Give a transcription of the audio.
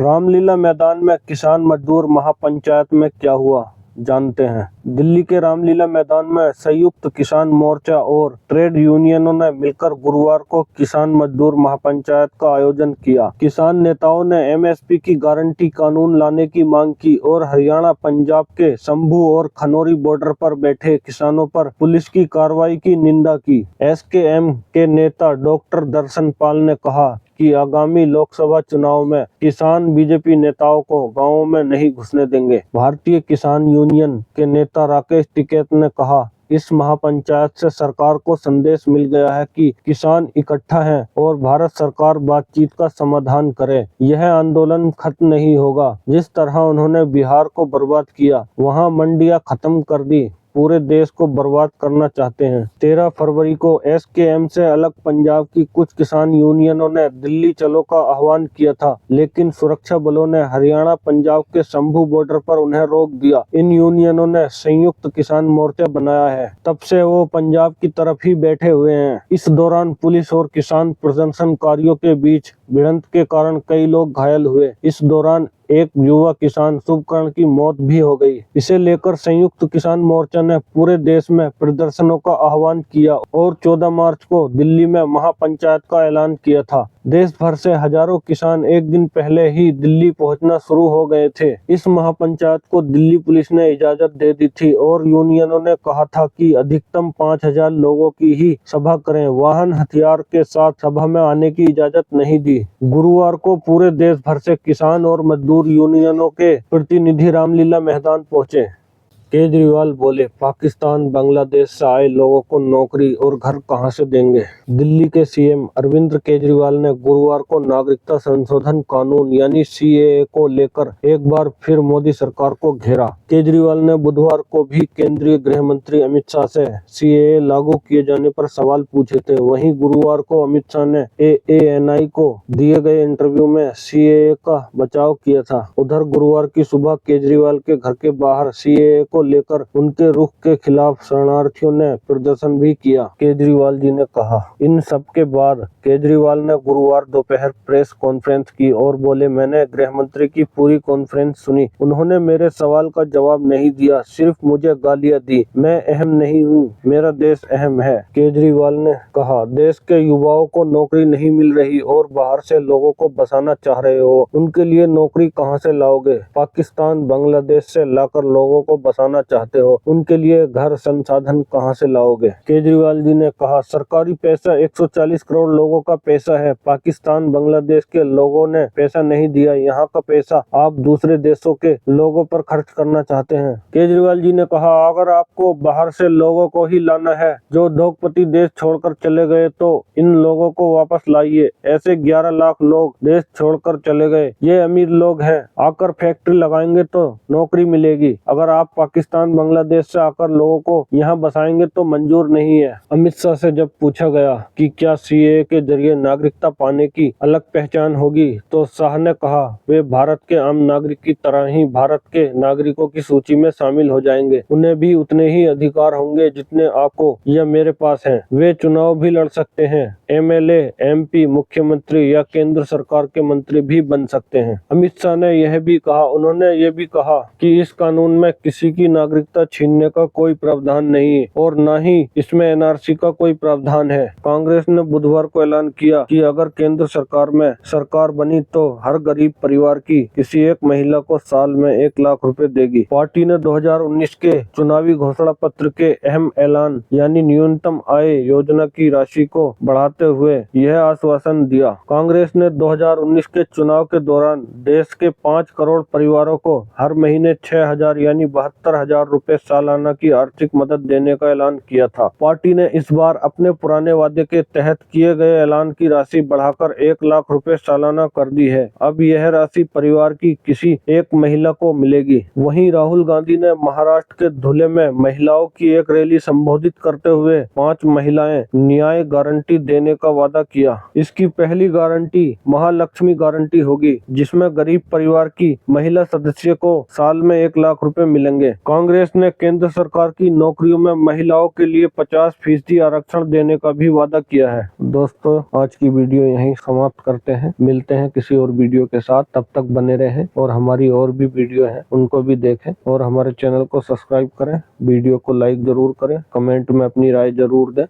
रामलीला मैदान में किसान मजदूर महापंचायत में क्या हुआ, जानते हैं। दिल्ली के रामलीला मैदान में संयुक्त किसान मोर्चा और ट्रेड यूनियनों ने मिलकर गुरुवार को किसान मजदूर महापंचायत का आयोजन किया। किसान नेताओं ने एमएसपी की गारंटी कानून लाने की मांग की और हरियाणा पंजाब के शंभू और खनौरी बॉर्डर पर बैठे किसानों पर पुलिस की कार्रवाई की निंदा की। एसकेएम के नेता डॉक्टर दर्शन पाल ने कहा कि आगामी लोकसभा चुनाव में किसान बीजेपी नेताओं को गांवों में नहीं घुसने देंगे। भारतीय किसान यूनियन के नेता राकेश टिकैत ने कहा, इस महापंचायत से सरकार को संदेश मिल गया है कि किसान इकट्ठा हैं और भारत सरकार बातचीत का समाधान करे। यह आंदोलन खत्म नहीं होगा। जिस तरह उन्होंने बिहार को बर्बाद किया, वहां मंडियां खत्म कर दी, पूरे देश को बर्बाद करना चाहते हैं। 13 फरवरी को एसकेएम से अलग पंजाब की कुछ किसान यूनियनों ने दिल्ली चलो का आह्वान किया था, लेकिन सुरक्षा बलों ने हरियाणा पंजाब के शंभू बॉर्डर पर उन्हें रोक दिया। इन यूनियनों ने संयुक्त किसान मोर्चा बनाया है, तब से वो पंजाब की तरफ ही बैठे हुए हैं। इस दौरान पुलिस और किसान प्रदर्शनकारियों के बीच भिड़ंत के कारण कई लोग घायल हुए। इस दौरान एक युवा किसान शुभकर्ण की मौत भी हो गई। इसे लेकर संयुक्त किसान मोर्चा ने पूरे देश में प्रदर्शनों का आह्वान किया और 14 मार्च को दिल्ली में महापंचायत का ऐलान किया था। देश भर से हजारों किसान एक दिन पहले ही दिल्ली पहुंचना शुरू हो गए थे। इस महापंचायत को दिल्ली पुलिस ने इजाजत दे दी थी और यूनियनों ने कहा था कि अधिकतम 5000 लोगों की ही सभा करें। वाहन हथियार के साथ सभा में आने की इजाजत नहीं दी। गुरुवार को पूरे देश भर से किसान और मजदूर यूनियनों के प्रतिनिधि रामलीला मैदान पहुंचे। केजरीवाल बोले, पाकिस्तान बांग्लादेश से आए लोगों को नौकरी और घर कहां से देंगे। दिल्ली के सीएम अरविंद केजरीवाल ने गुरुवार को नागरिकता संशोधन कानून यानी सीएए को लेकर एक बार फिर मोदी सरकार को घेरा। केजरीवाल ने बुधवार को भी केंद्रीय गृह मंत्री अमित शाह से सीएए लागू किए जाने पर सवाल पूछे थे। वहीं गुरुवार को अमित शाह ने एएनआई को दिए गए इंटरव्यू में सीएए का बचाव किया था। उधर गुरुवार की सुबह केजरीवाल के घर के बाहर सीएए को लेकर उनके रुख के खिलाफ शरणार्थियों ने प्रदर्शन भी किया। केजरीवाल जी ने कहा। इन सब के बाद केजरीवाल ने गुरुवार दोपहर प्रेस कॉन्फ्रेंस की और बोले, मैंने गृह मंत्री की पूरी कॉन्फ्रेंस सुनी। उन्होंने मेरे सवाल का जवाब नहीं दिया, सिर्फ मुझे गालियां दी। मैं अहम नहीं हूँ, मेरा देश अहम है। केजरीवाल ने कहा, देश के युवाओं को नौकरी नहीं मिल रही और बाहर से लोगों को बसाना चाह रहे हो, उनके लिए नौकरी कहाँ से लाओगे। पाकिस्तान बांग्लादेश से लाकर लोगों को बसाना चाहते हो, उनके लिए घर संसाधन कहां से लाओगे। केजरीवाल जी ने कहा, सरकारी पैसा 140 करोड़ लोगों का पैसा है। पाकिस्तान बांग्लादेश के लोगों ने पैसा नहीं दिया। यहाँ का पैसा आप दूसरे देशों के लोगों पर खर्च करना चाहते हैं। केजरीवाल जी ने कहा, अगर आपको बाहर से लोगों को ही लाना है जो उद्योगपति देश छोड़कर चले गए, तो इन लोगों को वापस लाइए। ऐसे 11 लाख लोग देश छोड़कर चले गए, ये अमीर लोग हैं, आकर फैक्ट्री लगाएंगे तो नौकरी मिलेगी। अगर आप पाकिस्तान बांग्लादेश से आकर लोगों को यहाँ बसाएंगे तो मंजूर नहीं है। अमित शाह से जब पूछा गया कि क्या सीएए के जरिए नागरिकता पाने की अलग पहचान होगी, तो शाह ने कहा, वे भारत के आम नागरिक की तरह ही भारत के नागरिकों की सूची में शामिल हो जाएंगे। उन्हें भी उतने ही अधिकार होंगे जितने आपको या मेरे पास हैं। वे चुनाव भी लड़ सकते हैं, एमएलए, एमपी, मुख्यमंत्री या केंद्र सरकार के मंत्री भी बन सकते हैं। अमित शाह ने यह भी कहा, उन्होंने ये भी कहा कि इस कानून में किसी की नागरिकता छीनने का कोई प्रावधान नहीं है और न ही इसमें एनआरसी का कोई प्रावधान है। कांग्रेस ने बुधवार को ऐलान किया कि अगर केंद्र सरकार में सरकार बनी तो हर गरीब परिवार की किसी एक महिला को साल में 1 लाख रुपए देगी। पार्टी ने 2019 के चुनावी घोषणा पत्र के अहम ऐलान यानी न्यूनतम आय योजना की राशि को बढ़ाते हुए यह आश्वासन दिया। कांग्रेस ने 2019 के चुनाव के दौरान देश के 5 करोड़ परिवारों को हर महीने 6000 यानी 72,000 रुपए सालाना की आर्थिक मदद देने का ऐलान किया था। पार्टी ने इस बार अपने पुराने वादे के तहत किए गए ऐलान की राशि बढ़ाकर 1 लाख रुपए सालाना कर दी है। अब यह राशि परिवार की किसी एक महिला को मिलेगी। वहीं राहुल गांधी ने महाराष्ट्र के धुले में महिलाओं की एक रैली संबोधित करते हुए 5 महिलाएं न्याय गारंटी देने का वादा किया। इसकी पहली गारंटी महालक्ष्मी गारंटी होगी, जिसमें गरीब परिवार की महिला सदस्य को साल में 1 लाख रुपए मिलेंगे। कांग्रेस ने केंद्र सरकार की नौकरियों में महिलाओं के लिए 50% आरक्षण देने का भी वादा किया है। दोस्तों, आज की वीडियो यहीं समाप्त करते हैं। मिलते हैं किसी और वीडियो के साथ। तब तक बने रहें और हमारी और भी वीडियो है उनको भी देखें और हमारे चैनल को सब्सक्राइब करें। वीडियो को लाइक जरूर करें, कमेंट में अपनी राय जरूर दें।